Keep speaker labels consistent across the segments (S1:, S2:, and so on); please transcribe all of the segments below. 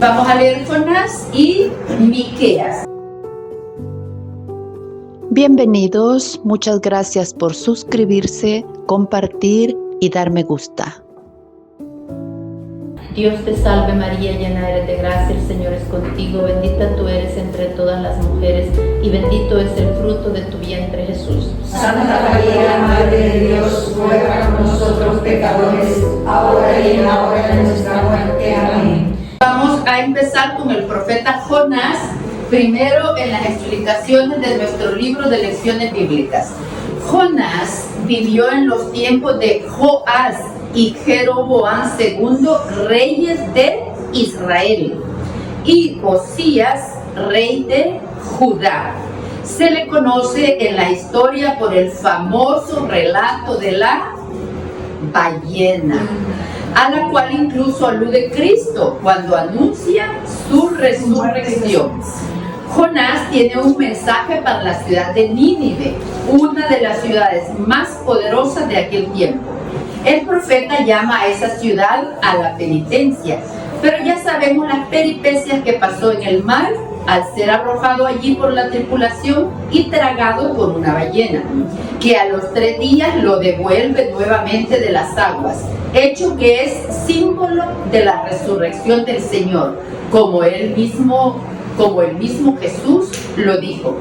S1: Vamos a leer Jonás y Miqueas.
S2: Bienvenidos, muchas gracias por suscribirse, compartir y dar me gusta.
S3: Dios te salve María, llena eres de gracia, el Señor es contigo, bendita tú eres entre todas las mujeres y bendito es el fruto de tu vientre Jesús.
S4: Santa María, Madre de Dios, ruega por nosotros pecadores, ahora y en la hora de nuestra muerte. Amén.
S1: Vamos a empezar con el profeta Jonás, primero en las explicaciones de nuestro libro de lecciones bíblicas. Jonás vivió en los tiempos de Joás y Jeroboam II, reyes de Israel, y Osías, rey de Judá. Se le conoce en la historia por el famoso relato de la ballena, a la cual incluso alude Cristo cuando anuncia su resurrección. Jonás tiene un mensaje para la ciudad de Nínive, una de las ciudades más poderosas de aquel tiempo. El profeta llama a esa ciudad a la penitencia, pero ya sabemos las peripecias que pasó en el mar al ser arrojado allí por la tripulación y tragado por una ballena, que a los 3 días lo devuelve nuevamente de las aguas, hecho que es símbolo de la resurrección del Señor, como el mismo Jesús lo dijo.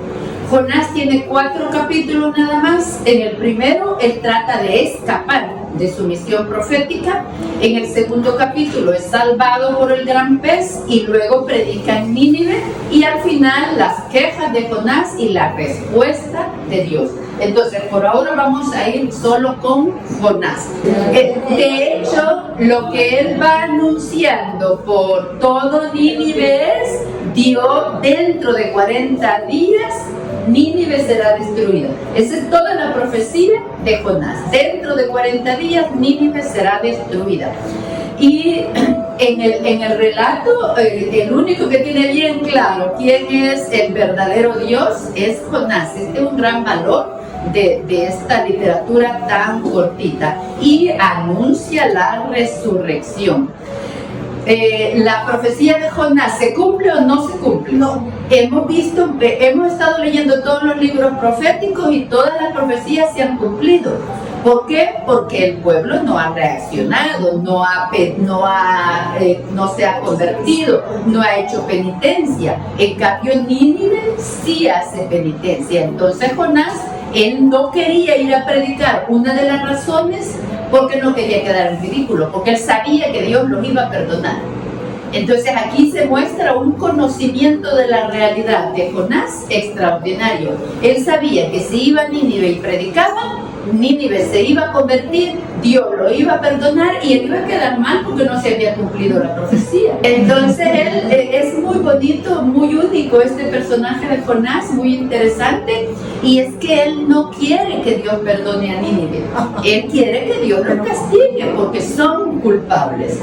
S1: Jonás tiene 4 capítulos nada más. En el primero, él trata de escapar de su misión profética. En el segundo capítulo es salvado por el gran pez y luego predica en Nínive, y al final las quejas de Jonás y la respuesta de Dios. Entonces, por ahora vamos a ir solo con Jonás. De hecho, lo que él va anunciando por todo Nínive es: Dios, dentro de 40 días Nínive será destruida. Esa es toda la profecía de Jonás. Dentro de 40 días Nínive será destruida. Y en el relato, el único que tiene bien claro quién es el verdadero Dios es Jonás. Este es un gran valor de esta literatura tan cortita, y anuncia la resurrección. La profecía de Jonás, ¿se cumple o no se cumple? No. Hemos estado leyendo todos los libros proféticos y todas las profecías se han cumplido. ¿Por qué? Porque el pueblo no ha reaccionado, no se ha convertido, no ha hecho penitencia. En cambio, Nínive sí hace penitencia. Entonces Jonás, él no quería ir a predicar. Una de las razones, porque no quería quedar en ridículo, porque él sabía que Dios los iba a perdonar. Entonces aquí se muestra un conocimiento de la realidad de Jonás extraordinario. Él sabía que si iba a Nínive y predicaba, Nínive se iba a convertir, Dios lo iba a perdonar y él iba a quedar mal porque no se había cumplido la profecía. Entonces él es muy bonito, muy único este personaje de Jonás, muy interesante, y es que él no quiere que Dios perdone a Nínive. Él quiere que Dios los castigue porque son culpables.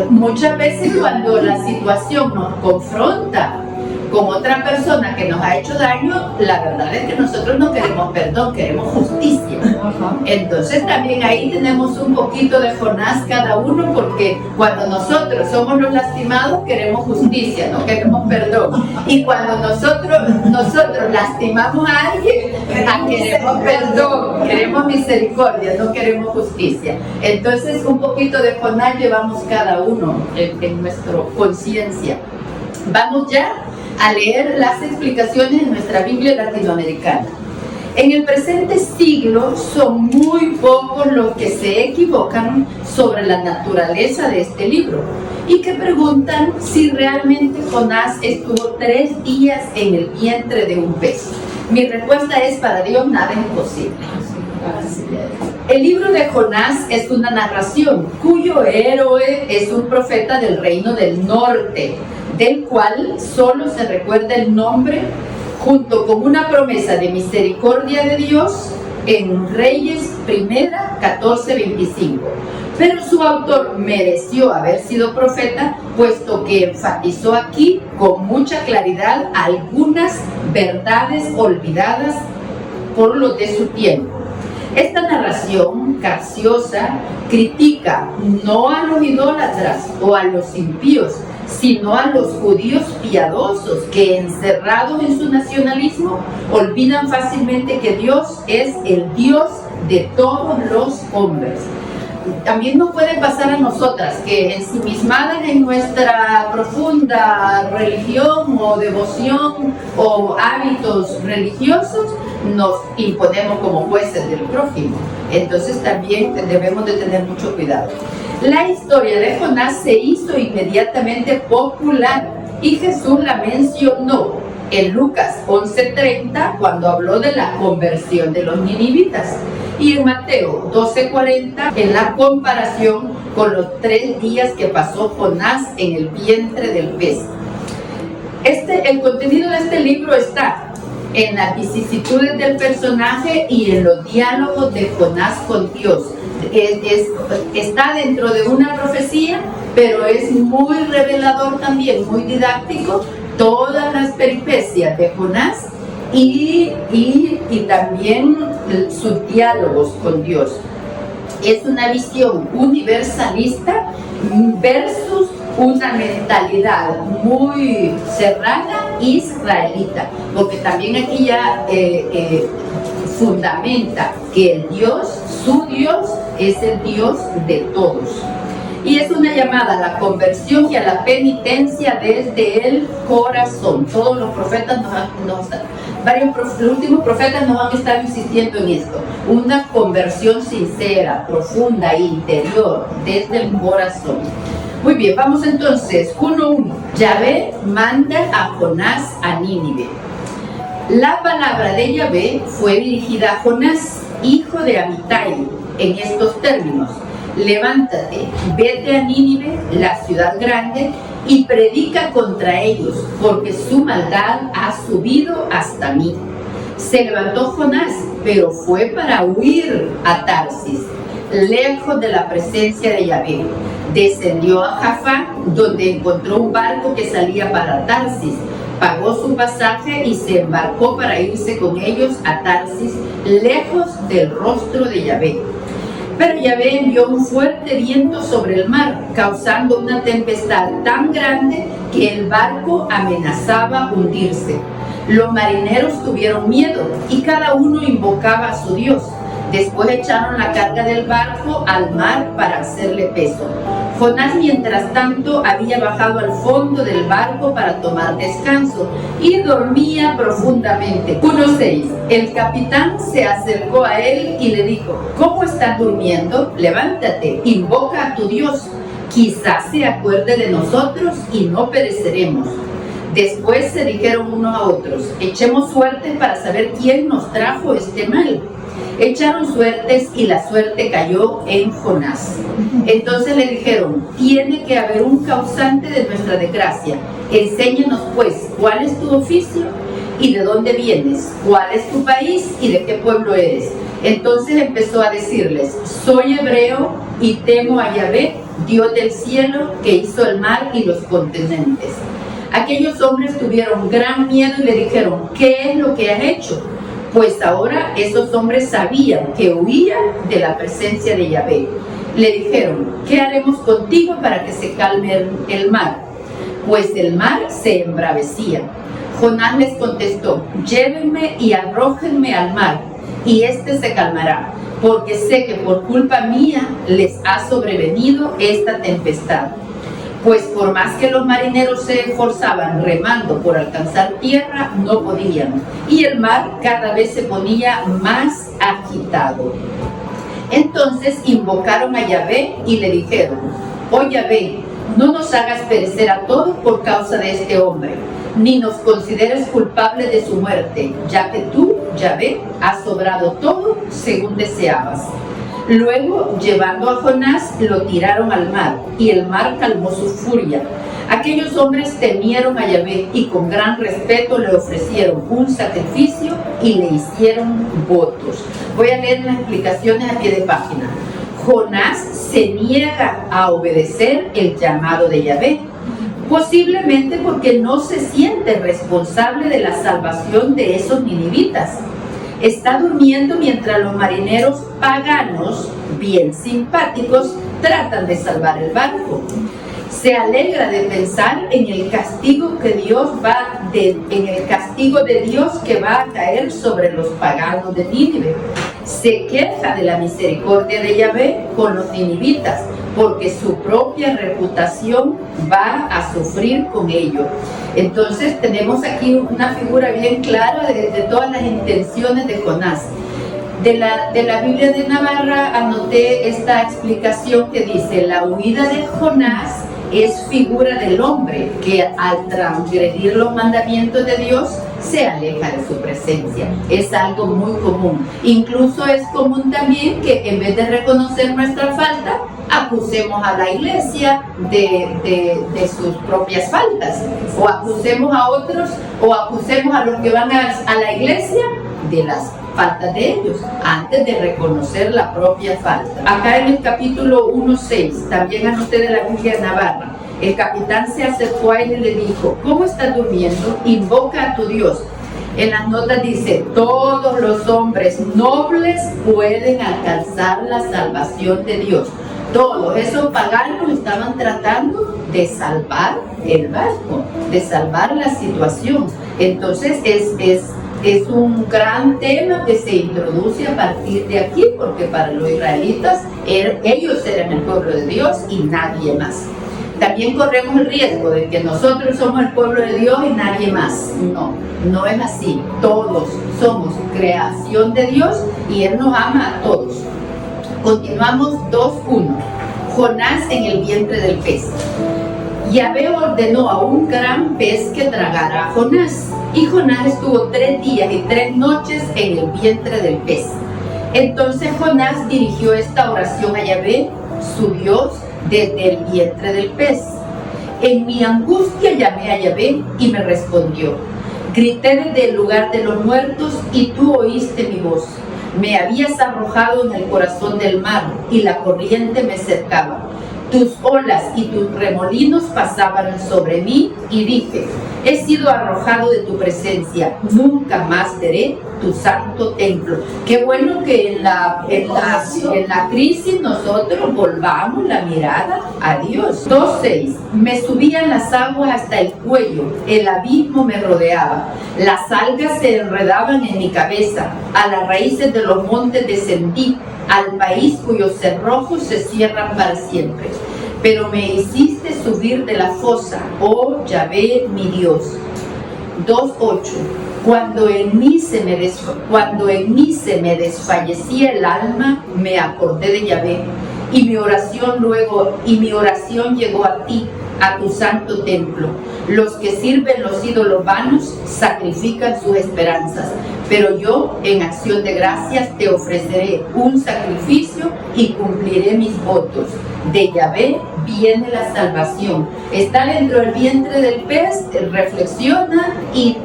S1: Muchas veces cuando la situación nos confronta con otra persona que nos ha hecho daño, la verdad es que nosotros no queremos perdón, queremos justicia. Entonces también ahí tenemos un poquito de Jonás cada uno, porque cuando nosotros somos los lastimados queremos justicia, no queremos perdón. Y cuando nosotros lastimamos a alguien, queremos perdón, queremos misericordia, no queremos justicia. Entonces un poquito de Jonás llevamos cada uno en nuestra conciencia. Vamos ya a leer las explicaciones en nuestra Biblia latinoamericana. En el presente siglo son muy pocos los que se equivocan sobre la naturaleza de este libro y que preguntan si realmente Jonás estuvo 3 días en el vientre de un pez. Mi respuesta es: para Dios nada es imposible. El libro de Jonás es una narración cuyo héroe es un profeta del reino del norte, del cual solo se recuerda el nombre, junto con una promesa de misericordia de Dios en Reyes 1:14-25. Pero su autor mereció haber sido profeta, puesto que enfatizó aquí con mucha claridad algunas verdades olvidadas por los de su tiempo. Esta narración capciosa critica no a los idólatras o a los impíos, sino a los judíos piadosos que, encerrados en su nacionalismo, olvidan fácilmente que Dios es el Dios de todos los hombres. También nos puede pasar a nosotras que, ensimismadas en nuestra profunda religión o devoción o hábitos religiosos, nos imponemos como jueces del prójimo. Entonces también debemos de tener mucho cuidado. La historia de Jonás se hizo inmediatamente popular y Jesús la mencionó en Lucas 11:30 cuando habló de la conversión de los ninivitas, y en Mateo 12:40 en la comparación con los 3 días que pasó Jonás en el vientre del pez. El contenido de este libro está en las vicisitudes del personaje y en los diálogos de Jonás con Dios. Está dentro de una profecía, pero es muy revelador también, muy didáctico, todas las peripecias de Jonás y también sus diálogos con Dios. Es una visión universalista versus una mentalidad muy cerrada israelita, porque también aquí ya fundamenta que el Dios, su Dios, es el Dios de todos. Y es una llamada a la conversión y a la penitencia desde el corazón. Todos los profetas los últimos profetas nos han estado insistiendo en esto. Una conversión sincera, profunda e interior desde el corazón. Muy bien, vamos entonces, 1:1. Yahvé manda a Jonás a Nínive. La palabra de Yahvé fue dirigida a Jonás, hijo de Amitai, en estos términos: levántate, vete a Nínive, la ciudad grande, y predica contra ellos, porque su maldad ha subido hasta mí. Se levantó Jonás, pero fue para huir a Tarsis, lejos de la presencia de Yahvé. Descendió a Jaffa, donde encontró un barco que salía para Tarsis. Pagó su pasaje y se embarcó para irse con ellos a Tarsis, lejos del rostro de Yahvé. Pero Yahvé envió un fuerte viento sobre el mar, causando una tempestad tan grande que el barco amenazaba hundirse. Los marineros tuvieron miedo y cada uno invocaba a su Dios. Después echaron la carga del barco al mar para hacerle peso. Jonás, mientras tanto, había bajado al fondo del barco para tomar descanso y dormía profundamente. 1:6. El capitán se acercó a él y le dijo: ¿Cómo estás durmiendo? Levántate, invoca a tu Dios. Quizás se acuerde de nosotros y no pereceremos. Después se dijeron unos a otros: echemos suertes para saber quién nos trajo este mal. Echaron suertes y la suerte cayó en Jonás. Entonces le dijeron: tiene que haber un causante de nuestra desgracia. Enséñanos pues cuál es tu oficio y de dónde vienes, cuál es tu país y de qué pueblo eres. Entonces empezó a decirles: soy hebreo y temo a Yahvé, Dios del cielo, que hizo el mar y los continentes. Aquellos hombres tuvieron gran miedo y le dijeron: ¿qué es lo que has hecho? Pues ahora esos hombres sabían que huía de la presencia de Yahvé. Le dijeron: ¿qué haremos contigo para que se calme el mar? Pues el mar se embravecía. Jonás les contestó: llévenme y arrójenme al mar, y éste se calmará, porque sé que por culpa mía les ha sobrevenido esta tempestad. Pues por más que los marineros se esforzaban remando por alcanzar tierra, no podían, y el mar cada vez se ponía más agitado. Entonces invocaron a Yahvé y le dijeron: oh Yahvé, no nos hagas perecer a todos por causa de este hombre, ni nos consideres culpables de su muerte, ya que tú, Yahvé, has obrado todo según deseabas. Luego, llevando a Jonás, lo tiraron al mar, y el mar calmó su furia. Aquellos hombres temieron a Yahvé y con gran respeto le ofrecieron un sacrificio y le hicieron votos. Voy a leer las explicaciones a pie de página. Jonás se niega a obedecer el llamado de Yahvé, posiblemente porque no se siente responsable de la salvación de esos ninivitas. Está durmiendo mientras los marineros paganos, bien simpáticos, tratan de salvar el barco. Se alegra de pensar en el castigo de Dios que va a caer sobre los paganos de Nínive. Se queja de la misericordia de Yahvé con los ninivitas, porque su propia reputación va a sufrir con ello. Entonces tenemos aquí una figura bien clara de todas las intenciones de Jonás. De la Biblia de Navarra anoté esta explicación que dice: la huida de Jonás es figura del hombre que al transgredir los mandamientos de Dios se aleja de su presencia. Es algo muy común. Incluso es común también que en vez de reconocer nuestra falta, acusemos a la iglesia de sus propias faltas, o acusemos a otros, o acusemos a los que van a la iglesia de las faltas de ellos, antes de reconocer la propia falta. Acá en el capítulo 1:6, también anoté de la Biblia de Navarra, el capitán se acercó a él y le dijo: ¿cómo estás durmiendo? Invoca a tu Dios. En las notas dice: todos los hombres nobles pueden alcanzar la salvación de Dios. Todos esos paganos estaban tratando de salvar el barco, de salvar la situación. Entonces es un gran tema que se introduce a partir de aquí, porque para los israelitas ellos eran el pueblo de Dios y nadie más. También corremos el riesgo de que nosotros somos el pueblo de Dios y nadie más. No es así. Todos somos creación de Dios y Él nos ama a todos. Continuamos 2:1. Jonás en el vientre del pez. Yahvé ordenó a un gran pez que tragara a Jonás, y Jonás estuvo 3 días y 3 noches en el vientre del pez. Entonces Jonás dirigió esta oración a Yahvé, su Dios, desde el vientre del pez: en mi angustia llamé a Yahvé y me respondió. Grité desde el lugar de los muertos y tú oíste mi voz. Me habías arrojado en el corazón del mar y la corriente me cercaba. Tus olas y tus remolinos pasaban sobre mí y dije: he sido arrojado de tu presencia, nunca más veré tu santo templo. Qué bueno que en la crisis nosotros volvamos la mirada a Dios. 2:6. Me subían las aguas hasta el cuello, el abismo me rodeaba, las algas se enredaban en mi cabeza, a las raíces de los montes descendí, al país cuyos cerrojos se cierran para siempre. Pero me hiciste subir de la fosa, oh Yahvé mi Dios. 2:8. Cuando en mí se me desfallecía el alma, me acordé de Yahvé, y mi oración llegó a ti, a tu santo templo. Los que sirven los ídolos vanos sacrifican sus esperanzas, pero yo en acción de gracias te ofreceré un sacrificio y cumpliré mis votos. De Yahvé viene la salvación. Está dentro del vientre del pez, reflexiona y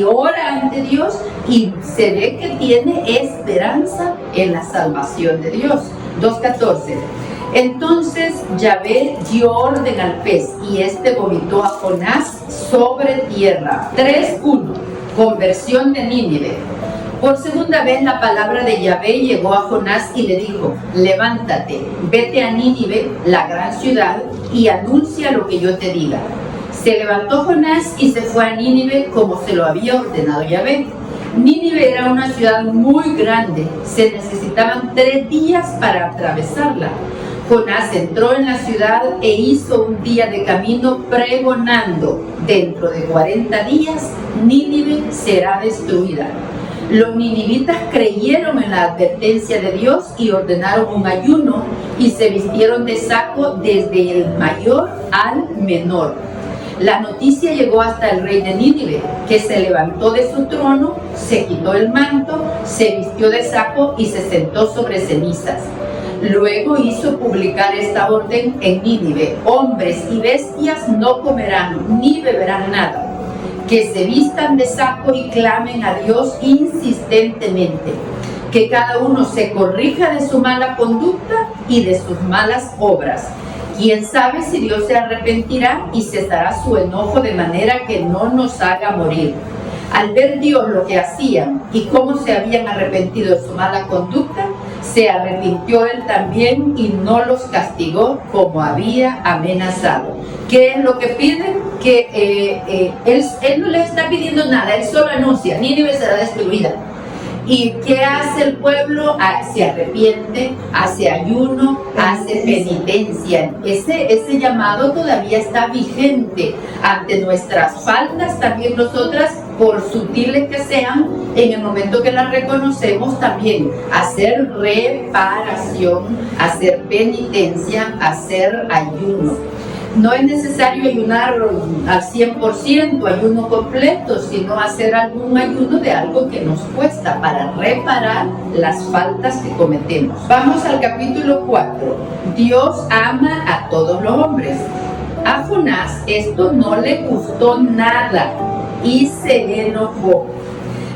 S1: ora ante Dios, y se ve que tiene esperanza en la salvación de Dios. 2:14. Entonces Yahvé dio orden al pez y éste vomitó a Jonás sobre tierra. 3:1. Conversión de Nínive. Por segunda vez la palabra de Yahvé llegó a Jonás y le dijo: levántate, vete a Nínive, la gran ciudad, y anuncia lo que yo te diga. Se levantó Jonás y se fue a Nínive como se lo había ordenado Yahvé. Nínive era una ciudad muy grande, se necesitaban 3 días para atravesarla. Jonás entró en la ciudad e hizo un día de camino pregonando: dentro de 40 días Nínive será destruida. Los ninivitas creyeron en la advertencia de Dios y ordenaron un ayuno y se vistieron de saco desde el mayor al menor. La noticia llegó hasta el rey de Nínive, que se levantó de su trono, se quitó el manto, se vistió de saco y se sentó sobre cenizas. Luego hizo publicar esta orden en Nínive: hombres y bestias no comerán ni beberán nada. Que se vistan de saco y clamen a Dios insistentemente. Que cada uno se corrija de su mala conducta y de sus malas obras. Quién sabe si Dios se arrepentirá y cesará su enojo de manera que no nos haga morir. Al ver Dios lo que hacían y cómo se habían arrepentido de su mala conducta, Se arrepintió él también y no los castigó como había amenazado. ¿Qué es lo que pide? Que él no le está pidiendo nada, él solo anuncia: Nínive será destruida. ¿Y qué hace el pueblo? Se arrepiente, hace ayuno, hace penitencia. Ese llamado todavía está vigente ante nuestras faltas. También nosotras, por sutiles que sean, en el momento que las reconocemos, también hacer reparación, hacer penitencia, hacer ayuno. No es necesario ayunar al 100%, ayuno completo, sino hacer algún ayuno de algo que nos cuesta para reparar las faltas que cometemos. Vamos al capítulo 4. Dios ama a todos los hombres. A Jonás esto no le gustó nada y se enojó.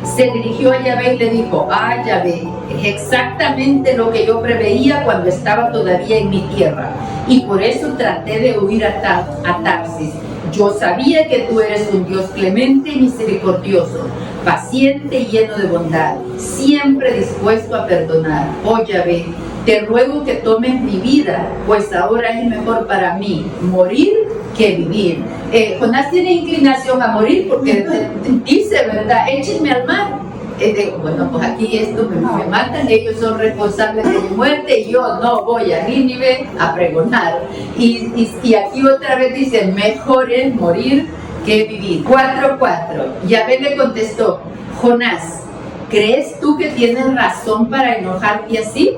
S1: Se dirigió a Yahvé y le dijo: ah, Yahvé, es exactamente lo que yo preveía cuando estaba todavía en mi tierra, y por eso traté de huir a Tarsis. Yo sabía que tú eres un Dios clemente y misericordioso, paciente y lleno de bondad, siempre dispuesto a perdonar. Oh Yahvé, te ruego que tomes mi vida, pues ahora es mejor para mí morir que vivir. Jonás tiene inclinación a morir porque dice, ¿verdad? Échenme al mar. Bueno, pues aquí esto me matan, ellos son responsables de mi muerte y yo no voy a Nínive a pregonar. Y aquí otra vez dice: mejor es morir que vivir. 4:4. Yahvé le contestó: Jonás, ¿crees tú que tienes razón para enojarte así?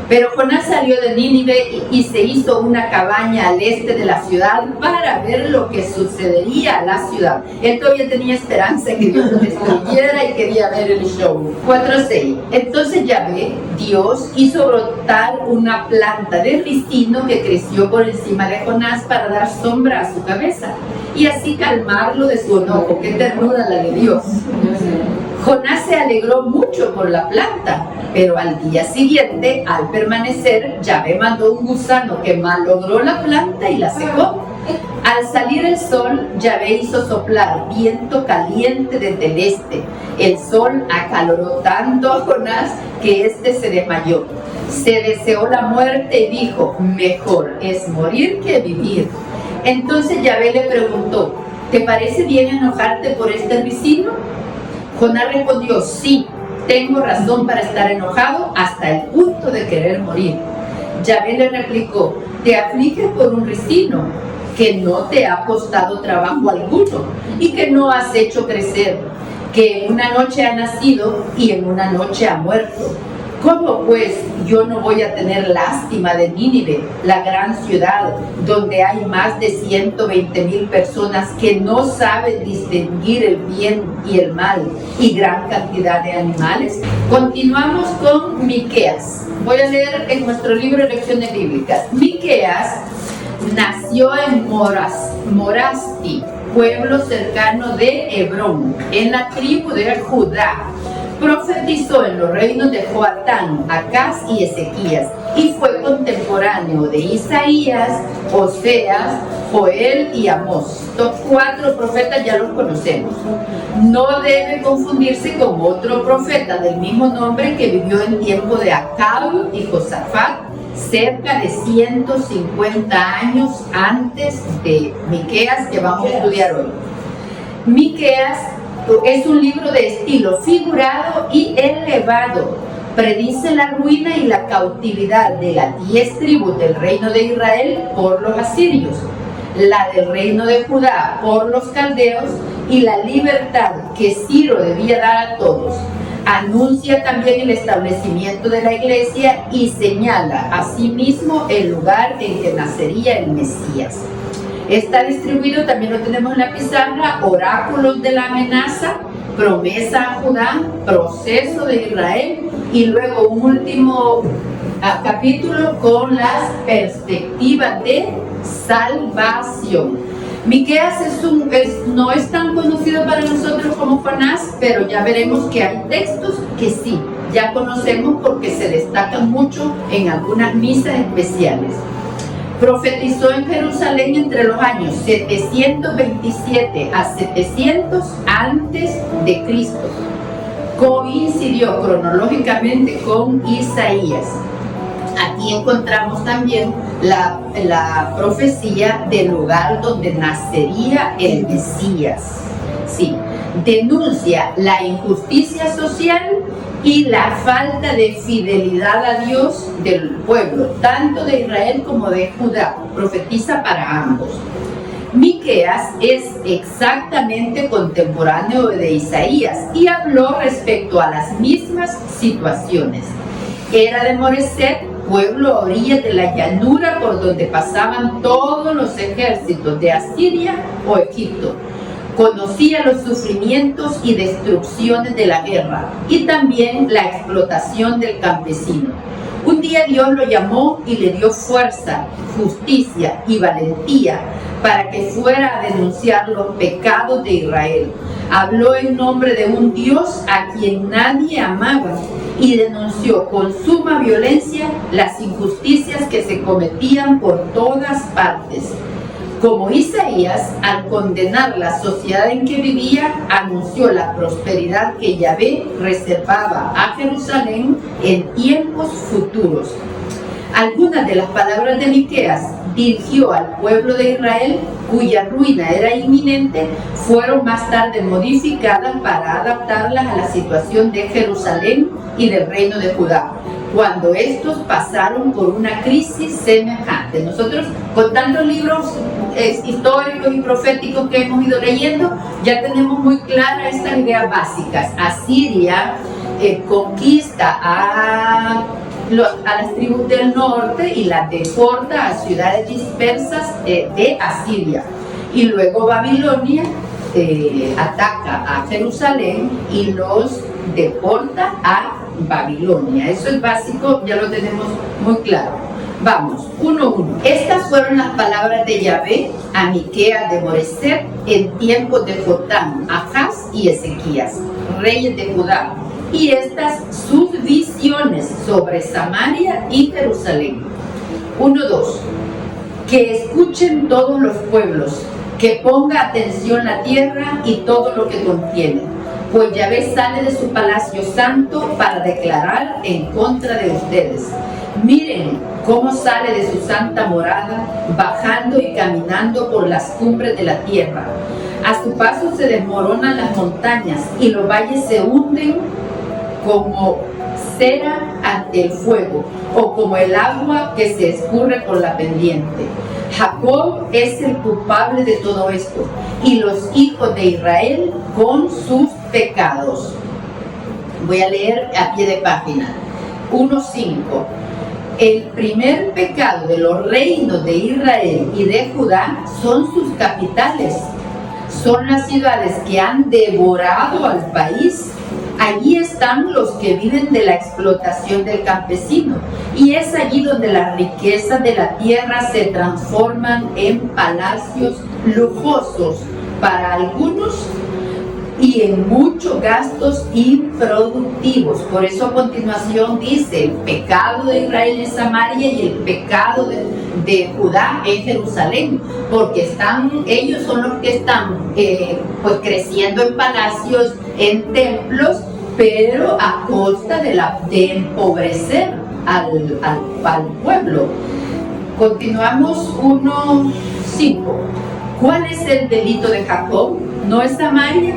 S1: Pero Jonás salió de Nínive y se hizo una cabaña al este de la ciudad para ver lo que sucedería a la ciudad. Él todavía tenía esperanza en que Dios lo destruyera y quería ver el show. 4:6. Entonces Yahvé, Dios, hizo brotar una planta de ricino que creció por encima de Jonás para dar sombra a su cabeza y así calmarlo de su enojo. ¡Qué ternura la de Dios! Jonás se alegró mucho por la planta, pero al día siguiente, al permanecer, Yahvé mandó un gusano que malogró la planta y la secó. Al salir el sol, Yahvé hizo soplar viento caliente desde el este. El sol acaloró tanto a Jonás que éste se desmayó. Se deseó la muerte y dijo: mejor es morir que vivir. Entonces Yahvé le preguntó: ¿te parece bien enojarte por este ricino? Jonás respondió: sí, tengo razón para estar enojado hasta el punto de querer morir. Yahvé le replicó: te afliges por un ricino que no te ha costado trabajo alguno y que no has hecho crecer, que en una noche ha nacido y en una noche ha muerto. ¿Cómo pues yo no voy a tener lástima de Nínive, la gran ciudad, donde hay más de 120,000 personas que no saben distinguir el bien y el mal y gran cantidad de animales? Continuamos con Miqueas. Voy a leer en nuestro libro de Lecciones Bíblicas. Miqueas nació en Morasti, pueblo cercano de Hebrón, en la tribu de Judá. Profetizó en los reinos de Joatán, Acaz y Ezequías, y fue contemporáneo de Isaías, Oseas, Joel y Amós. Estos 4 profetas ya los conocemos. No debe confundirse con otro profeta del mismo nombre que vivió en tiempo de Acab y Josafat, cerca de 150 años antes de Miqueas, que vamos a estudiar hoy. Miqueas es un libro de estilo figurado y elevado. Predice la ruina y la cautividad de las 10 tribus del reino de Israel por los asirios, la del reino de Judá por los caldeos y la libertad que Ciro debía dar a todos. Anuncia también el establecimiento de la iglesia y señala asimismo el lugar en que nacería el Mesías. Está distribuido, también lo tenemos en la pizarra: oráculos de la amenaza, promesa a Judá, proceso de Israel y luego un último capítulo con las perspectivas de salvación. Miqueas no es tan conocido para nosotros como Jonás, pero ya veremos que hay textos que sí, ya conocemos porque se destacan mucho en algunas misas especiales. Profetizó en Jerusalén entre los años 727 a 700 antes de Cristo. coincidió cronológicamente con Isaías. Aquí encontramos también la profecía del lugar donde nacería el Mesías. Sí, denuncia la injusticia social y la falta de fidelidad a Dios del pueblo, tanto de Israel como de Judá. Profetiza para ambos. Miqueas es exactamente contemporáneo de Isaías y habló respecto a las mismas situaciones. Era de Moreset, pueblo a orillas de la llanura por donde pasaban todos los ejércitos de Asiria o Egipto. Conocía los sufrimientos y destrucciones de la guerra y también la explotación del campesino. Un día Dios lo llamó y le dio fuerza, justicia y valentía para que fuera a denunciar los pecados de Israel. Habló en nombre de un Dios a quien nadie amaba y denunció con suma violencia las injusticias que se cometían por todas partes. Como Isaías, al condenar la sociedad en que vivía, anunció la prosperidad que Yahvé reservaba a Jerusalén en tiempos futuros. Algunas de las palabras de Miqueas dirigió al pueblo de Israel, cuya ruina era inminente, fueron más tarde modificadas para adaptarlas a la situación de Jerusalén y del reino de Judá, cuando estos pasaron por una crisis semejante. Nosotros, con tantos libros históricos y proféticos que hemos ido leyendo, ya tenemos muy claras estas ideas básicas. Asiria conquista a las tribus del norte y las deporta a ciudades dispersas de Asiria. Y luego Babilonia ataca a Jerusalén y los deporta a Babilonia. Eso es básico, ya lo tenemos muy claro. Vamos, 1:1. Estas fueron las palabras de Yahvé a Miqueas de Moreset en tiempos de Jotam, Ahaz y Ezequías, reyes de Judá, y estas sus visiones sobre Samaria y Jerusalén. 1:2. Que escuchen todos los pueblos, que ponga atención la tierra y todo lo que contiene, pues Yahvé sale de su palacio santo para declarar en contra de ustedes. Miren cómo sale de su santa morada, bajando y caminando por las cumbres de la tierra. A su paso se desmoronan las montañas y los valles se hunden como cera ante el fuego, o como el agua que se escurre por la pendiente. Jacob es el culpable de todo esto, y los hijos de Israel con sus pecados. Voy a leer a pie de página. 1:5. El primer pecado de los reinos de Israel y de Judá son sus capitales. Son las ciudades que han devorado al país. Allí están los que viven de la explotación del campesino, y es allí donde las riquezas de la tierra se transforman en palacios lujosos para algunos y en muchos gastos improductivos. Por eso a continuación dice: el pecado de Israel es Samaria y el pecado de Judá es Jerusalén, porque ellos son los que están pues creciendo en palacios, en templos, pero a costa de empobrecer al pueblo. Continuamos. 1:5. ¿Cuál es el delito de Jacob? ¿No es Samaria?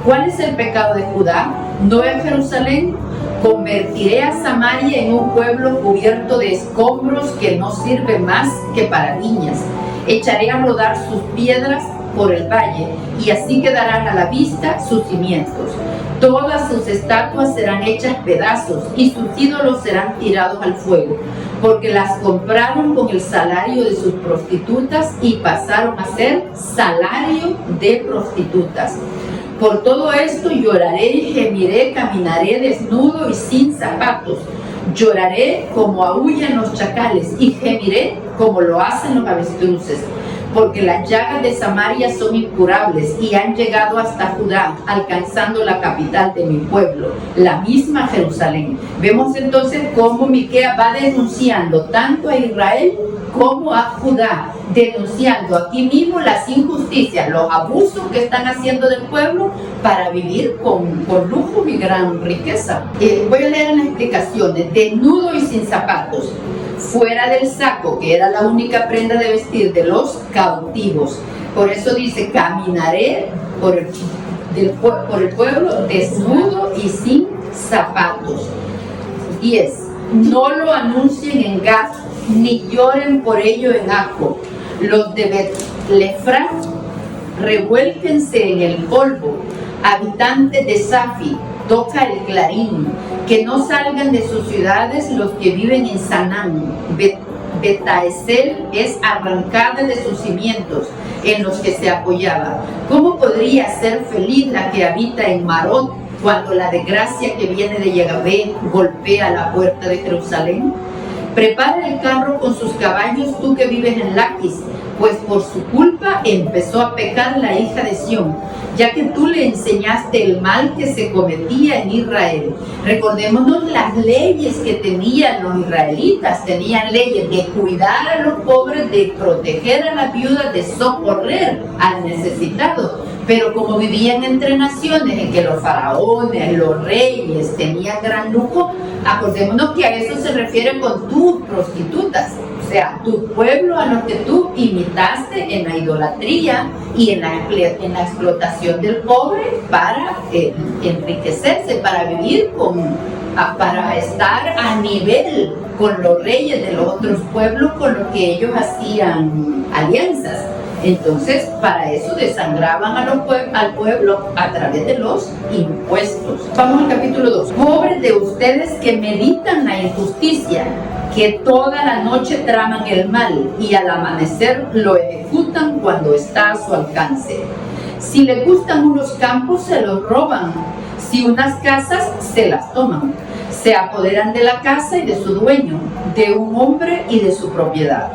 S1: ¿Cuál es el pecado de Judá? ¿No es Jerusalén? Convertiré a Samaria en un pueblo cubierto de escombros que no sirve más que para viñas. Echaré a rodar sus piedras por el valle, y así quedarán a la vista sus cimientos. Todas sus estatuas serán hechas pedazos y sus ídolos serán tirados al fuego, porque las compraron con el salario de sus prostitutas y pasaron a ser salario de prostitutas. Por todo esto lloraré y gemiré, caminaré desnudo y sin zapatos. Lloraré como aúllan los chacales y gemiré como lo hacen los avestruces. porque las llagas de Samaria son incurables y han llegado hasta Judá, alcanzando la capital de mi pueblo, la misma Jerusalén. Vemos entonces cómo Miquea va denunciando tanto a Israel como a Judá, denunciando aquí mismo las injusticias, los abusos que están haciendo del pueblo para vivir con lujo y gran riqueza. Voy a leer las explicaciones. Desnudo y sin zapatos, fuera del saco, que era la única prenda de vestir de los cautivos. Por eso dice, caminaré por el pueblo desnudo y sin zapatos. 10. No lo anuncien en Gat, ni lloren por ello en Aco. Los de Bet-Lefra, revuélquense en el polvo. Habitantes de Safi, toca el clarín. Que no salgan de sus ciudades los que viven en Sanán. Betaesel es arrancada de sus cimientos en los que se apoyaba. ¿Cómo podría ser feliz la que habita en Marot cuando la desgracia que viene de Yahvé golpea la puerta de Jerusalén? Prepara el carro con sus caballos, tú que vives en Laquis, pues por su culpa empezó a pecar la hija de Sión, ya que tú le enseñaste el mal que se cometía en Israel. Recordémonos las leyes que tenían los israelitas. Tenían leyes de cuidar a los pobres, de proteger a las viudas, de socorrer al necesitado. Pero como vivían entre naciones en que los faraones, los reyes tenían gran lujo, acordémonos que a eso se refiere con tus prostitutas. O sea, tu pueblo a los que tú imitaste en la idolatría y en la explotación del pobre para enriquecerse, para vivir para estar a nivel con los reyes de los otros pueblos con los que ellos hacían alianzas. Entonces, para eso desangraban al pueblo a través de los impuestos. Vamos al capítulo 2. Pobres de ustedes que meditan la injusticia, que toda la noche traman el mal y al amanecer lo ejecutan cuando está a su alcance. Si les gustan unos campos, se los roban. Si unas casas, se las toman. Se apoderan de la casa y de su dueño, de un hombre y de su propiedad.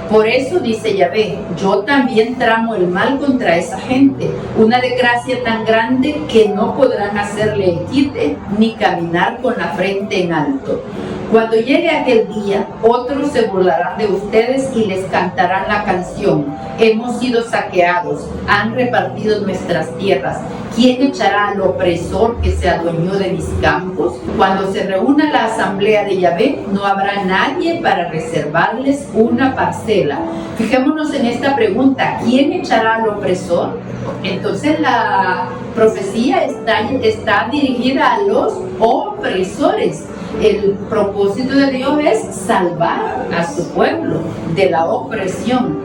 S1: Por eso dice Yahvé, yo también tramo el mal contra esa gente, una desgracia tan grande que no podrán hacerle el quite ni caminar con la frente en alto. Cuando llegue aquel día, otros se burlarán de ustedes y les cantarán la canción. Hemos sido saqueados, han repartido nuestras tierras. ¿Quién echará al opresor que se adueñó de mis campos? Cuando se reúna la asamblea de Yahvé, no habrá nadie para reservarles una parcela. Fijémonos en esta pregunta, ¿quién echará al opresor? Entonces la profecía está dirigida a los opresores. El propósito de Dios es salvar a su pueblo de la opresión.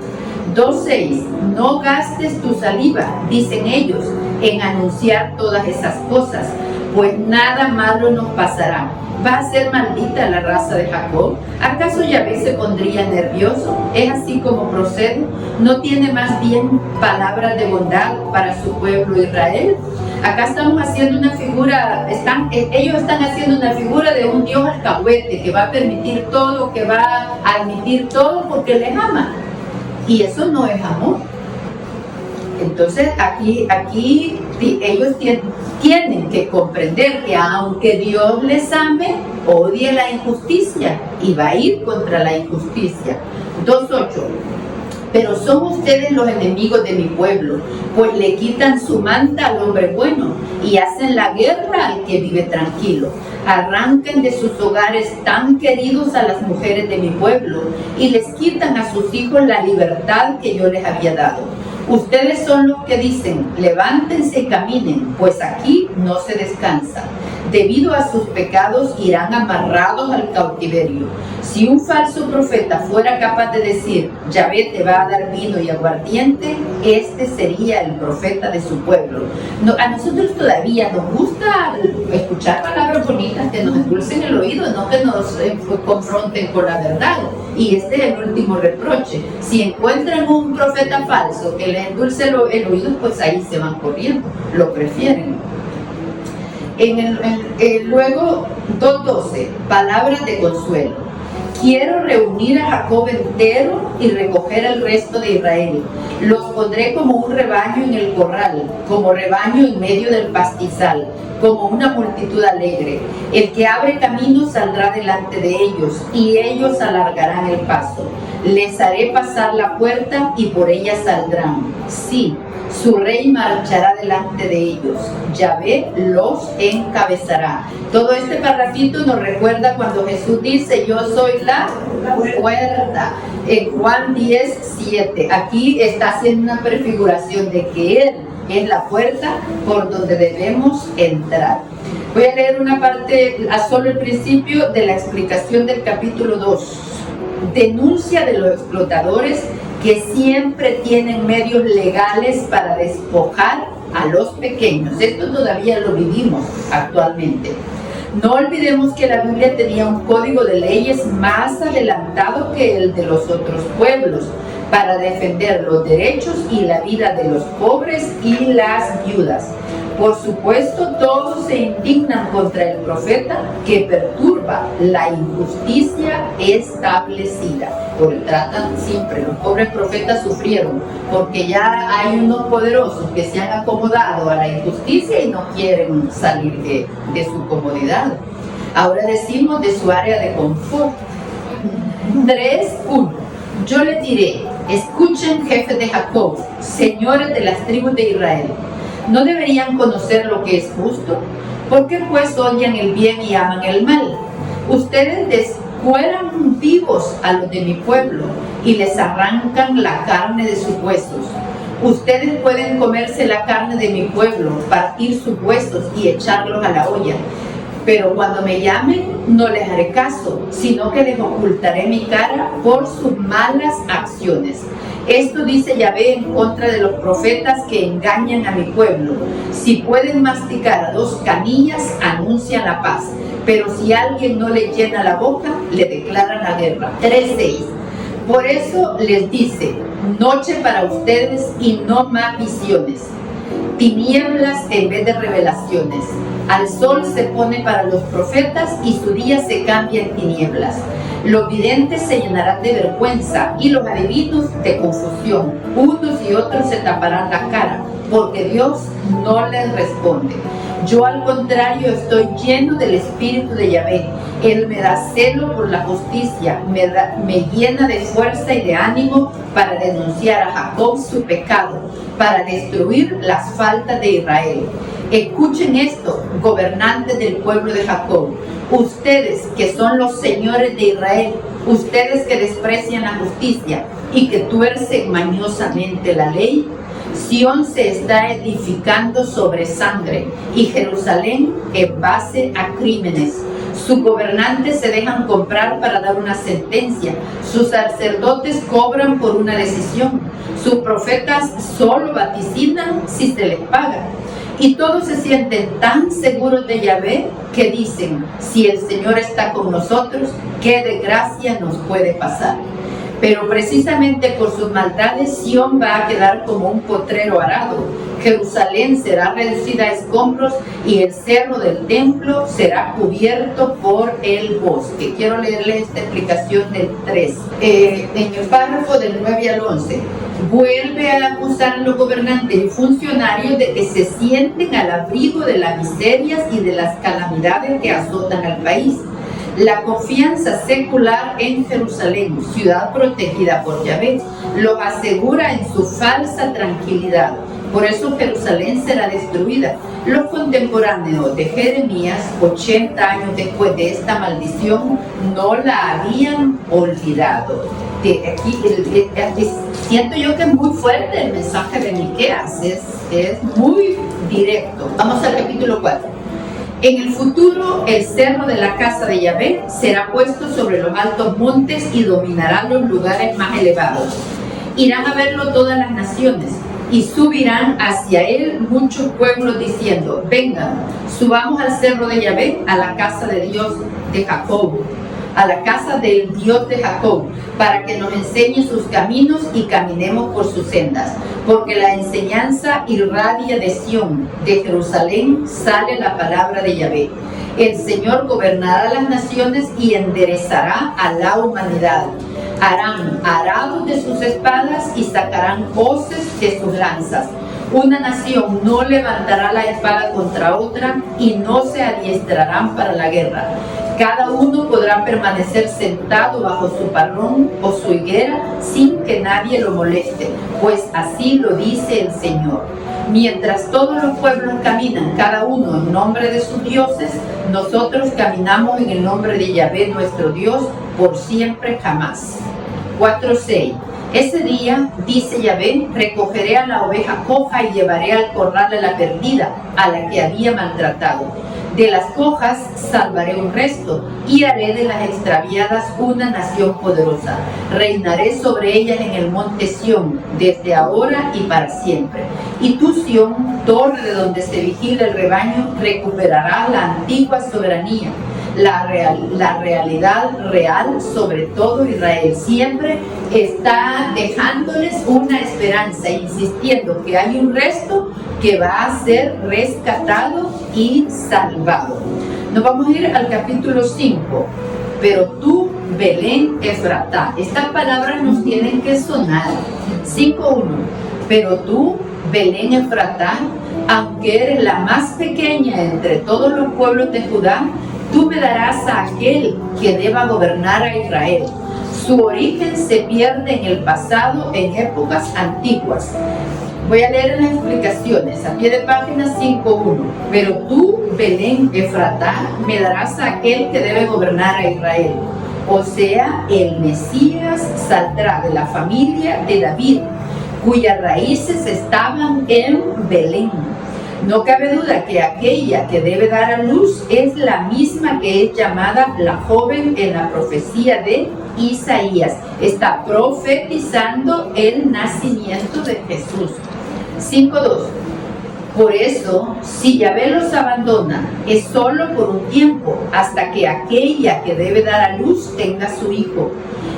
S1: 2.6. No gastes tu saliva, dicen ellos, en anunciar todas esas cosas, pues nada malo nos pasará. ¿Va a ser maldita la raza de Jacob? ¿Acaso Yahvé se pondría nervioso? ¿Es así como procede? ¿No tiene más bien palabras de bondad para su pueblo Israel? Acá estamos haciendo una figura, ellos están haciendo una figura de un Dios alcahuete que va a permitir todo, que va a admitir todo porque les ama. Y eso no es amor. Entonces aquí ellos tienen que comprender que aunque Dios les ame, odie la injusticia y va a ir contra la injusticia. 2.8. Pero son ustedes los enemigos de mi pueblo, pues le quitan su manta al hombre bueno y hacen la guerra al que vive tranquilo. Arrancan de sus hogares tan queridos a las mujeres de mi pueblo y les quitan a sus hijos la libertad que yo les había dado. Ustedes son los que dicen, levántense y caminen, pues aquí no se descansa. Debido a sus pecados irán amarrados al cautiverio. Si un falso profeta fuera capaz de decir, Yahvé te va a dar vino y aguardiente, este sería el profeta de su pueblo. A nosotros todavía nos gusta escuchar palabras bonitas que nos endulcen el oído, no que nos confronten con la verdad. Y este es el último reproche. Si encuentran un profeta falso que les endulce el oído, pues ahí se van corriendo, lo prefieren. Luego, 2.12, palabras de consuelo. Quiero reunir a Jacob entero y recoger al resto de Israel. Los pondré como un rebaño en el corral, como rebaño en medio del pastizal, como una multitud alegre. El que abre camino saldrá delante de ellos, y ellos alargarán el paso. Les haré pasar la puerta y por ella saldrán. Sí, su rey marchará delante de ellos. Yahvé los encabezará. Todo este parrafito nos recuerda cuando Jesús dice: yo soy la puerta. En Juan 10:7. Aquí está haciendo una prefiguración de que Él es la puerta por donde debemos entrar. Voy a leer una parte, a solo el principio de la explicación del capítulo 2. Denuncia de los explotadores que siempre tienen medios legales para despojar a los pequeños. Esto todavía lo vivimos actualmente. No olvidemos que la Biblia tenía un código de leyes más adelantado que el de los otros pueblos para defender los derechos y la vida de los pobres y las viudas. Por supuesto, todos se indignan contra el profeta que perturba la injusticia establecida. Porque tratan siempre, los pobres profetas sufrieron, porque ya hay unos poderosos que se han acomodado a la injusticia y no quieren salir de su comodidad. Ahora decimos de su área de confort. 3:1. Yo les diré: escuchen, jefes de Jacob, señores de las tribus de Israel. ¿No deberían conocer lo que es justo? ¿Por qué pues odian el bien y aman el mal? Ustedes descueran vivos a los de mi pueblo y les arrancan la carne de sus huesos. Ustedes pueden comerse la carne de mi pueblo, partir sus huesos y echarlos a la olla. Pero cuando me llamen, no les haré caso, sino que les ocultaré mi cara por sus malas acciones. Esto dice Yahvé en contra de los profetas que engañan a mi pueblo. Si pueden masticar a 2 canillas, anuncian la paz. Pero si alguien no le llena la boca, le declaran la guerra. 3:6. Por eso les dice: noche para ustedes y no más visiones. Tinieblas en vez de revelaciones. Al sol se pone para los profetas y su día se cambia en tinieblas. Los videntes se llenarán de vergüenza y los adivinos de confusión. Unos y otros se taparán la cara, porque Dios no les responde. Yo, al contrario, estoy lleno del espíritu de Yahvé. Él me da celo por la justicia, me llena de fuerza y de ánimo para denunciar a Jacob su pecado, para destruir las faltas de Israel. Escuchen esto, gobernantes del pueblo de Jacob, ustedes que son los señores de Israel, ustedes que desprecian la justicia y que tuercen mañosamente la ley. Sión se está edificando sobre sangre y Jerusalén en base a crímenes. Sus gobernantes se dejan comprar para dar una sentencia. Sus sacerdotes cobran por una decisión. Sus profetas solo vaticinan si se les paga. Y todos se sienten tan seguros de Yahvé que dicen: si el Señor está con nosotros, ¿qué desgracia nos puede pasar? Pero precisamente por sus maldades, Sión va a quedar como un potrero arado. Jerusalén será reducida a escombros y el cerro del templo será cubierto por el bosque. Quiero leerles esta explicación del 3. En el párrafo del 9 al 11. Vuelve a acusar a los gobernantes y funcionarios de que se sienten al abrigo de las miserias y de las calamidades que azotan al país. La confianza secular en Jerusalén, ciudad protegida por Yahvé, los asegura en su falsa tranquilidad. Por eso Jerusalén será destruida. Los contemporáneos de Jeremías, 80 años después de esta maldición, no la habían olvidado. Aquí siento yo que es muy fuerte el mensaje de Miqueas, es muy directo. Vamos al capítulo 4. En el futuro, el cerro de la casa de Yahvé será puesto sobre los altos montes y dominará los lugares más elevados. Irán a verlo todas las naciones y subirán hacia él muchos pueblos diciendo: vengan, subamos al cerro de Yahvé, a la casa de Dios de Jacob. a la casa del Dios de Jacob, para que nos enseñe sus caminos y caminemos por sus sendas. Porque la enseñanza irradia de Sión, de Jerusalén sale la palabra de Yahvé. El Señor gobernará las naciones y enderezará a la humanidad. Harán arados de sus espadas y sacarán hoces de sus lanzas. Una nación no levantará la espada contra otra y no se adiestrarán para la guerra. Cada uno podrá permanecer sentado bajo su parrón o su higuera sin que nadie lo moleste, pues así lo dice el Señor. Mientras todos los pueblos caminan, cada uno en nombre de sus dioses, nosotros caminamos en el nombre de Yahvé nuestro Dios, por siempre jamás. 4:6. Ese día, dice Yahvé, recogeré a la oveja coja y llevaré al corral a la perdida, a la que había maltratado. De las cojas salvaré un resto y haré de las extraviadas una nación poderosa. Reinaré sobre ellas en el monte Sión, desde ahora y para siempre. Y tú, Sión, torre de donde se vigila el rebaño, recuperarás la antigua soberanía, la realidad real sobre todo Israel. Siempre está dejándoles una esperanza, insistiendo que hay un resto que va a ser rescatado y salvado. Nos vamos a ir al capítulo 5. Pero tú, Belén Efratá. Estas palabras nos tienen que sonar. 5:1. Pero tú, Belén Efratá, aunque eres la más pequeña entre todos los pueblos de Judá, tú me darás a aquel que deba gobernar a Israel. Su origen se pierde en el pasado, en épocas antiguas. Voy a leer las explicaciones a pie de página 5:1. Pero tú, Belén Efratá, me darás a aquel que debe gobernar a Israel. O sea, el Mesías saldrá de la familia de David, cuyas raíces estaban en Belén. No cabe duda que aquella que debe dar a luz es la misma que es llamada la joven en la profecía de Isaías. Está profetizando el nacimiento de Jesús. 5:2. Por eso, si Yahvé los abandona, es solo por un tiempo, hasta que aquella que debe dar a luz tenga su hijo.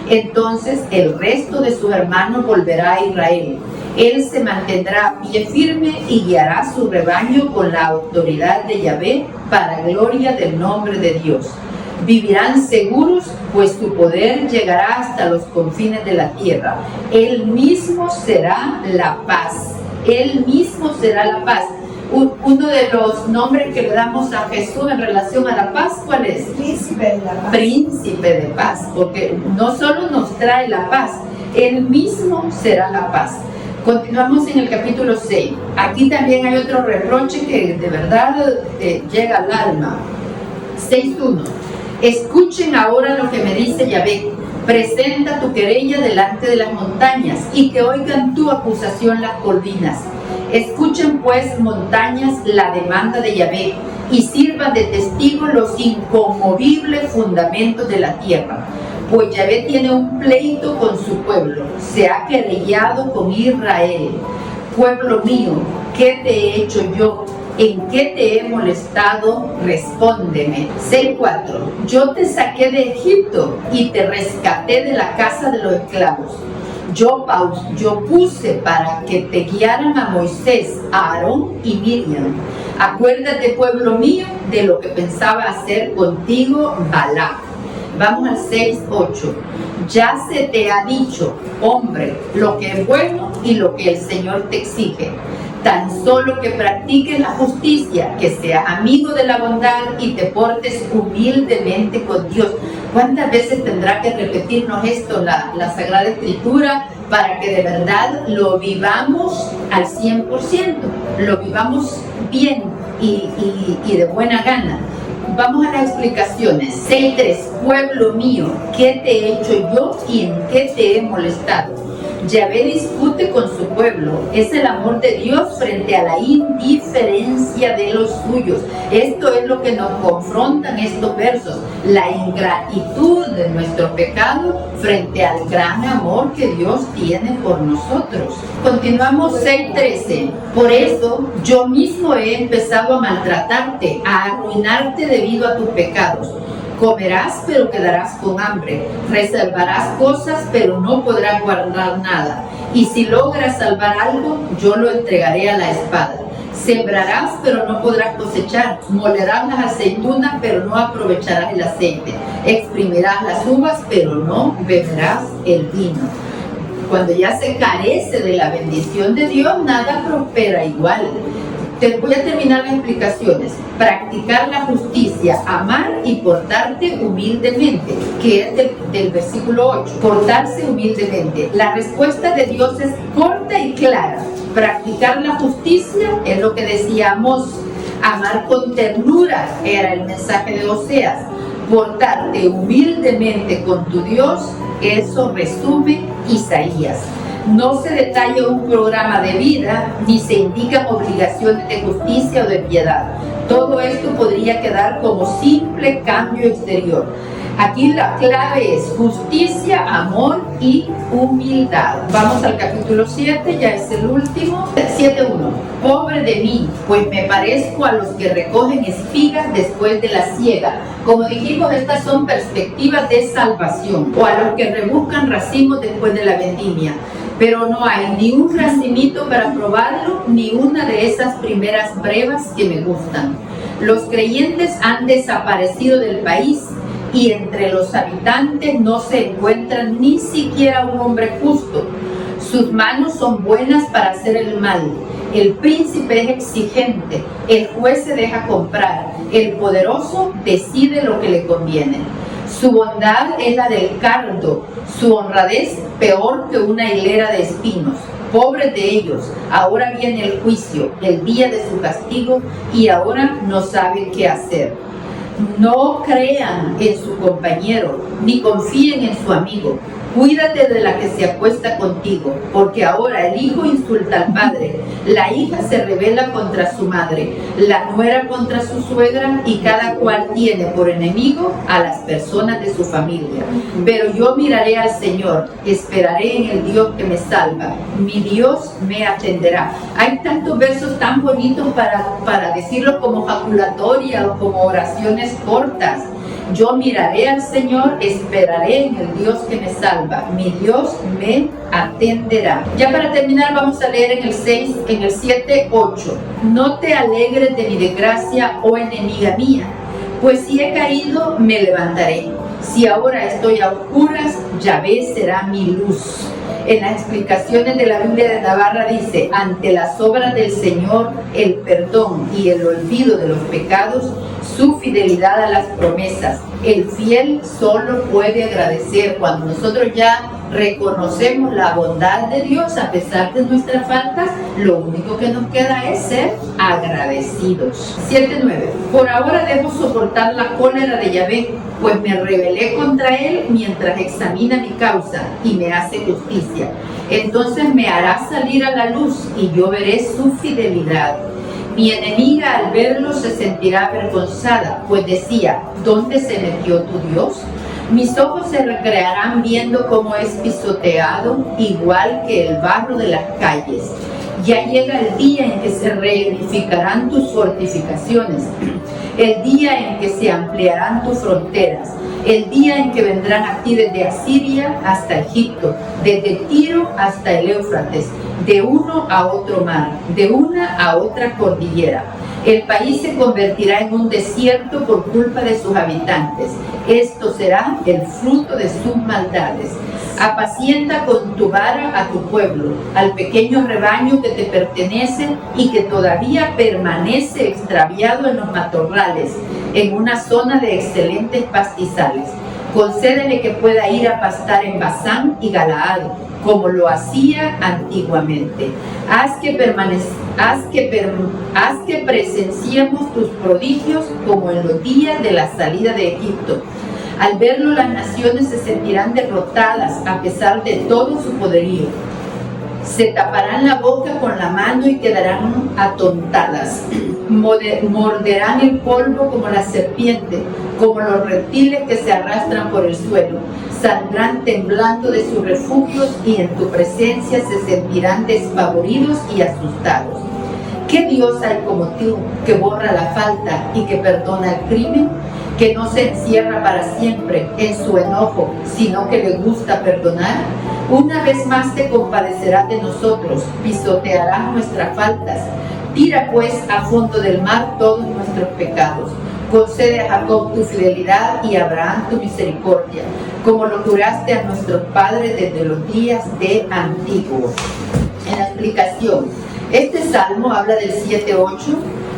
S1: Entonces el resto de sus hermanos volverá a Israel. Él se mantendrá a pie firme y guiará su rebaño con la autoridad de Yahvé para gloria del nombre de Dios. Vivirán seguros, pues su poder llegará hasta los confines de la tierra. Él mismo será la paz. Él mismo será la paz. Uno de los nombres que le damos a Jesús en relación a la paz, ¿cuál es?
S4: Príncipe de la paz.
S1: Príncipe de paz, porque no solo nos trae la paz, Él mismo será la paz. Continuamos en el capítulo 6. Aquí también hay otro reproche que de verdad llega al alma. 6:1. Escuchen ahora lo que me dice Yahvé. Presenta tu querella delante de las montañas y que oigan tu acusación las colinas. Escuchen pues, montañas, la demanda de Yahvé y sirvan de testigo los inconmovibles fundamentos de la tierra. Pues Yahvé tiene un pleito con su pueblo, se ha querellado con Israel. Pueblo mío, ¿qué te he hecho yo? ¿En qué te he molestado? Respóndeme. 6:4. Yo te saqué de Egipto y te rescaté de la casa de los esclavos. Yo puse para que te guiaran a Moisés, a Aarón y Miriam. Acuérdate, pueblo mío, de lo que pensaba hacer contigo Balac. Vamos al 6:8. Ya se te ha dicho, hombre, lo que es bueno y lo que el Señor te exige. Tan solo que practiques la justicia, que seas amigo de la bondad y te portes humildemente con Dios. ¿Cuántas veces tendrá que repetirnos esto la Sagrada Escritura para que de verdad lo vivamos al 100%? Lo vivamos bien y de buena gana. Vamos a las explicaciones. 6:3. Pueblo mío, ¿qué te he hecho yo y en qué te he molestado? Yahvé discute con su pueblo. Es el amor de Dios frente a la indiferencia de los suyos. Esto es lo que nos confrontan estos versos. La ingratitud de nuestro pecado frente al gran amor que Dios tiene por nosotros. Continuamos 6:13. Por eso yo mismo he empezado a maltratarte, a arruinarte debido a tus pecados. Comerás, pero quedarás con hambre. Reservarás cosas, pero no podrás guardar nada. Y si logras salvar algo, yo lo entregaré a la espada. Sembrarás, pero no podrás cosechar. Molerás las aceitunas, pero no aprovecharás el aceite. Exprimirás las uvas, pero no beberás el vino. Cuando ya se carece de la bendición de Dios, nada prospera igual. Voy a terminar las explicaciones. Practicar la justicia, amar y portarte humildemente, que es del versículo 8. Portarse humildemente. La respuesta de Dios es corta y clara. Practicar la justicia es lo que decía Amós. Amar con ternura era el mensaje de Oseas. Portarte humildemente con tu Dios, eso resume Isaías. No se detalla un programa de vida ni se indican obligaciones de justicia o de piedad. Todo esto podría quedar como simple cambio exterior. Aquí la clave es justicia, amor y humildad. Vamos al capítulo 7, ya es el último. 7.1. Pobre de mí, pues me parezco a los que recogen espigas después de la siega. Como dijimos, estas son perspectivas de salvación. O a los que rebuscan racimos después de la vendimia. Pero no hay ni un racimito para probarlo, ni una de esas primeras brevas que me gustan. Los creyentes han desaparecido del país y entre los habitantes no se encuentra ni siquiera un hombre justo. Sus manos son buenas para hacer el mal. El príncipe es exigente, el juez se deja comprar, el poderoso decide lo que le conviene. Su bondad es la del cardo, su honradez peor que una hilera de espinos. Pobres de ellos, ahora viene el juicio, el día de su castigo, y ahora no saben qué hacer. No crean en su compañero, ni confíen en su amigo. Cuídate de la que se acuesta contigo, porque ahora el hijo insulta al padre, la hija se rebela contra su madre, la nuera contra su suegra, y cada cual tiene por enemigo a las personas de su familia. Pero yo miraré al Señor, esperaré en el Dios que me salva, mi Dios me atenderá. Hay tantos versos tan bonitos para decirlo como jaculatoria o como oraciones cortas. Yo miraré al Señor, esperaré en el Dios que me salva, mi Dios me atenderá. Ya para terminar vamos a leer en el 7:8. No te alegres de mi desgracia, oh enemiga mía, pues si he caído me levantaré. Si ahora estoy a oscuras, Yahvé será mi luz. En las explicaciones de la Biblia de Navarra dice: ante las obras del Señor, el perdón y el olvido de los pecados, su fidelidad a las promesas. El fiel solo puede agradecer. Cuando nosotros ya reconocemos la bondad de Dios a pesar de nuestras faltas, lo único que nos queda es ser agradecidos. 7:9. Por ahora debo soportar la cólera de Yahvé, pues me rebelé contra él mientras examina mi causa y me hace justicia. Entonces me hará salir a la luz y yo veré su fidelidad. Mi enemiga al verlo se sentirá avergonzada, pues decía: ¿dónde se metió tu Dios? Mis ojos se recrearán viendo cómo es pisoteado, igual que el barro de las calles. Ya llega el día en que se reedificarán tus fortificaciones, el día en que se ampliarán tus fronteras, el día en que vendrán a ti desde Asiria hasta Egipto, desde Tiro hasta el Éufrates, de uno a otro mar, de una a otra cordillera. El país se convertirá en un desierto por culpa de sus habitantes. Esto será el fruto de sus maldades. Apacienta con tu vara a tu pueblo, al pequeño rebaño que te pertenece y que todavía permanece extraviado en los matorrales, en una zona de excelentes pastizales. Concédele que pueda ir a pastar en Basán y Galaad, como lo hacía antiguamente. Haz que presenciemos tus prodigios como en los días de la salida de Egipto. Al verlo, las naciones se sentirán derrotadas a pesar de todo su poderío. Se taparán la boca con la mano y quedarán atontadas. Morderán el polvo como la serpiente, como los reptiles que se arrastran por el suelo. Saldrán temblando de sus refugios y en tu presencia se sentirán despavoridos y asustados. ¿Qué Dios hay como tú, que borra la falta y que perdona el crimen? que no se encierra para siempre en su enojo, sino que le gusta perdonar, una vez más se compadecerá de nosotros, pisoteará nuestras faltas. Tira pues a fondo del mar todos nuestros pecados. Concede a Jacob tu fidelidad y a Abraham tu misericordia, como lo juraste a nuestros padres desde los días de antiguo. En la explicación, este salmo habla del 7-8,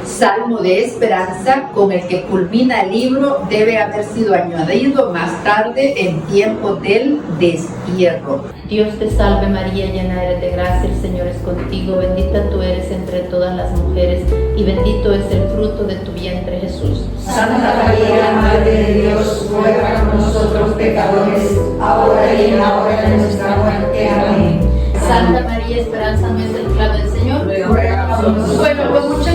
S1: salmo de esperanza con el que culmina el libro. Debe haber sido añadido más tarde en tiempo del destierro.
S3: Dios te salve María, llena eres de gracia, el Señor es contigo, bendita tú eres entre todas las mujeres y bendito es el fruto de tu vientre Jesús.
S4: Santa María, Madre de Dios, ruega por nosotros pecadores, ahora y en la hora de nuestra muerte. Amén.
S3: Santa María, esperanza nuestra, clave del Señor.
S4: Ruega por nosotros.
S1: Bueno, pues muchas